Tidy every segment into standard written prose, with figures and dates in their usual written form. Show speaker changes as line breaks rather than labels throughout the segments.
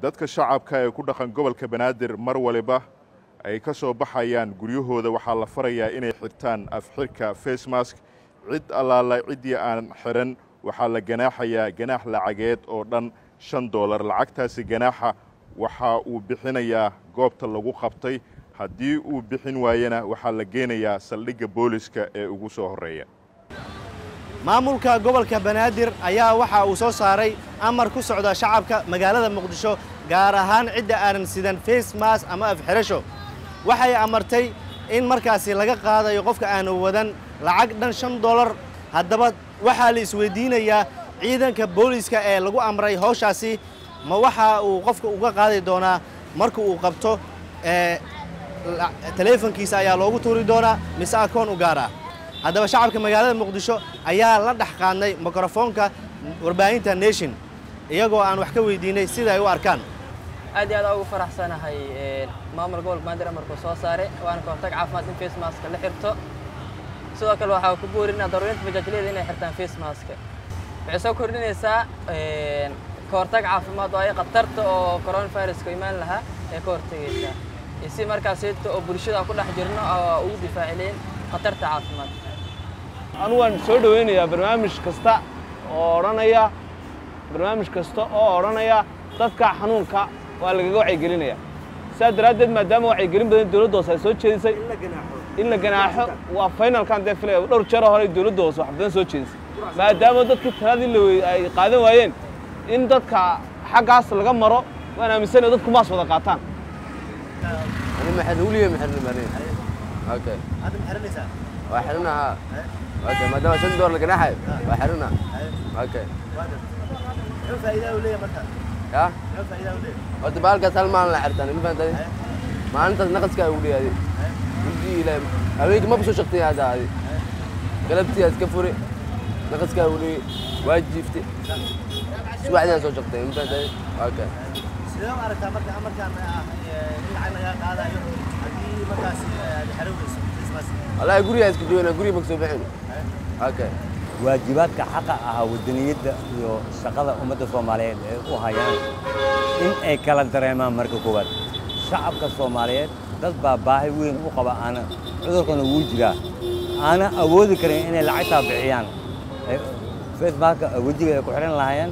dadka shacabka ee ku dhaqan gobolka Banaadir mar waliba ay ka soo baxayaan guryahooda waxaa la farayaa inay xirtaan afxirka face mask cid allaala cidii aan xiran waxaa la ganaaxayaa ganaax lacageed oo dhan $5 lacagtaasi ganaaxa waxa uu bixinayaa goobta lagu qabtay haddii uu bixin waayana waxaa la geenayaa saldhigga booliska ee ugu soo horeeya
maamulka gobolka Banaadir ayaa waxa uu soo saaray amar ku socda shacabka magaalada Muqdisho gaar ahaan cidda aanan sidan face mask ama afxirasho waxay amartay in markaasi laga qaadayo qofka aan wadan lacag dhan $5 haddaba waxaa la isweydiinayaa ciidanka booliska ee lagu amray hawshaasi ma waxa uu qofka uga qaadi doonaa marka uu qabto telefonkiisa ayaa loogu tuuri doonaa mise akoon u gaar ah haddaba shacabka magaalada Muqdisho ayaa la dhax qaadnay mikrofoonka warbaahinta Nation iyagoo aan wax ka weydiinay sida ay u arkaan
aad iyo aad ugu faraxsanahay maamulka gobolka Banaadir amarku soo saaray waan ka hortag caafimaad in face mask la xirto sidoo kale waxa ku boorinaa daruurinta bajaajleyda inay xirtaan face mask waxay soo kordhinaysaa ka hortag caafimaad oo ay qatarta oo coronavirus ka imaan lahaa ee ka hortagaysa si markaas oo bulshada ku dhex jirno oo ugu difaacileen qatarta caafimaad
anu waan soo dhaweynayaa barnaamij kasta oo oranaya dadka xanuunka waa laga wacyigelinaya saadaradeed maadaama wacyigelin badan dawladda hoose ay soo jeedisay in la ganaaxo waa finalkan deefilay dhowr jeer hore dawladda hoose wax badan soo jeedisay maadaama dadka taladii ay qaadan waayeen in dadka xaggaas laga maro waan aaminsan dadku maas wada qaataan
أنا محلولية محل مرين. أوكي.
هذا محرنيسا.
وحرناها. أوكي ما دام $5 الجناح وحرنا. أوكي.
شو فائدة وليه مثلا؟
يا؟
شو فائدة وليه؟
قلت بالك سلمان لا حرتني ما فهمت ما أنت نقص كأولي هذه. ودي لا أبيك ما بسوي شقتي هذا هذه. قلبتي أتكفري نقص كأولي واجفتي. شو واحد أنا سوي شقتي ما فهمت أوكي.
سلام أركان أمريكا
الله يقول يا اسكت انا قريب مكسوب حلو اوكي
واجباتك حق ودنيده iyo shaqada umada Soomaaliyeed ee u hayaan in ay kala dareemaan marka koowaad shacabka Soomaaliyeed dad baahi weyn u qaba ana cudurkan uu jira ana awoodi karin inay lacagta bixiyaan face mask wajiga ay ku xiran lahaayeen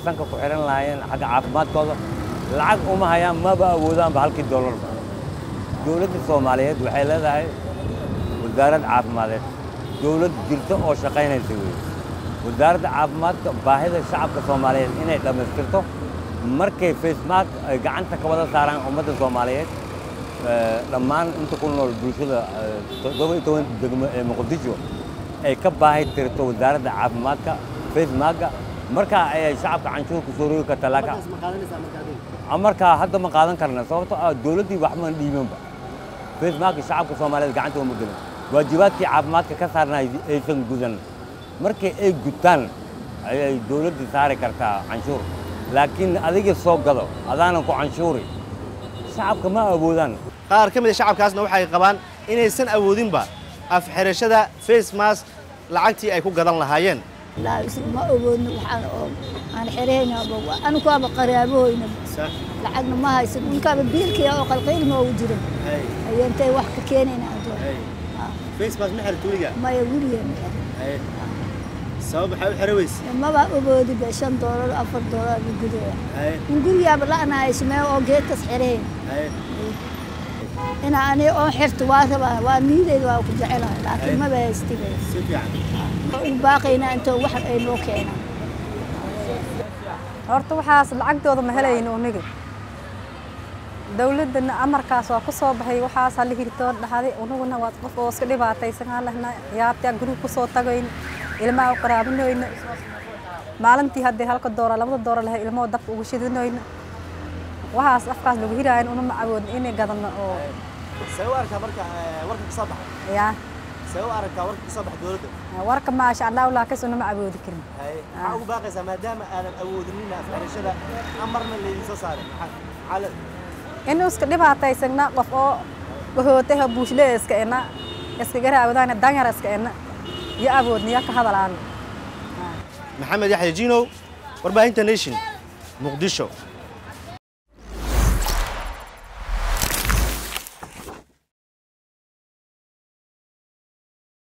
sanka ku xiran lahaayeen xagga caafimaadkooda lacag uma hayaan ma ba awoodaan halkii $1 dawladda Soomaaliyeed waxay leedahay wasaaradda caafimaadka dawlad jirta oo shaqaynaysa wasaaradda caafimaadka baahida shacabka Soomaaliyeed inay dhameystirto markay face mask ay gacanta ka wada saaraan ummadda Soomaaliyeed dhammaan inta ku nool bulshada 17 degmo ee Muqdisho ay ka baahi tirto wasaaradda caafimaadka face mask marka ay shacabka canshuur ku soo roogi karta laakiin amarka hadda ma qaadan karna sababtoo ah dawladii wax ma dhiibanba face mask shacabka Soomaaliyeed gacanta uma gelin waajibaadkii caafimaadka ka saarnaa aysan gudan markay ay gutaan ay dawladda saari kartaa canshuur laakiin adiga soo gado adaanan ku canshuuri shacabka ma awoodaan
qaar kamid shacabkaasna waxay qabaan inaysan awoodinba afxirashada face mask lacagtii ay ku gadan lahaayeen
لا ما أبون وحنا أنا حرينا أنا كاب قرابوين لعقنا ما هاي سكون كاب بيلك يا أقل قيل ما وجدهم أي أنت واحد كينين أدور
فيس ماس محل توليجا
ما يقولي
سبب حاول حرويس
ما بقى أبودي $5 $4 بيقولوا نقول يا بلا أنا اسمه أو جيت تسحرين أنا أو حرت واثبة وميلي وكجعلها لكن ما بيستوي باقينا أنتو واحد أي موكينا
horta waxaas lacagtooda ma helayno aniga dawladda amarkaas waa ku soo baxay waxaas hal hirtoon dhaxday unuguna waa qof oo iska dhibaataysan lahna yaabta guriga ku soo tagayn ilmaha qaraabinooyna maalintii hadda halka $2 lahay ilmo dabka ugu shidinooyna waxaas afkaas lagu hiraayn una ma awood inay gadano oo
سوارك marka warka ka soo baxay
ya
سوارك warka ka soo baxay dawladda
warka ma sha Allah la kasoo ma awoodi karin
waxa ugu baaqaysa maadaama aanan awoodin afxirashada amarna leedin soo saaray xalad
inuu iska dhibaataysana qof oo wuxuu buushlee iska garaawdaan danyar iska ya awoodniya ka hadalaan
maxamed yaxya jiino warbaahinta Nation Muqdisho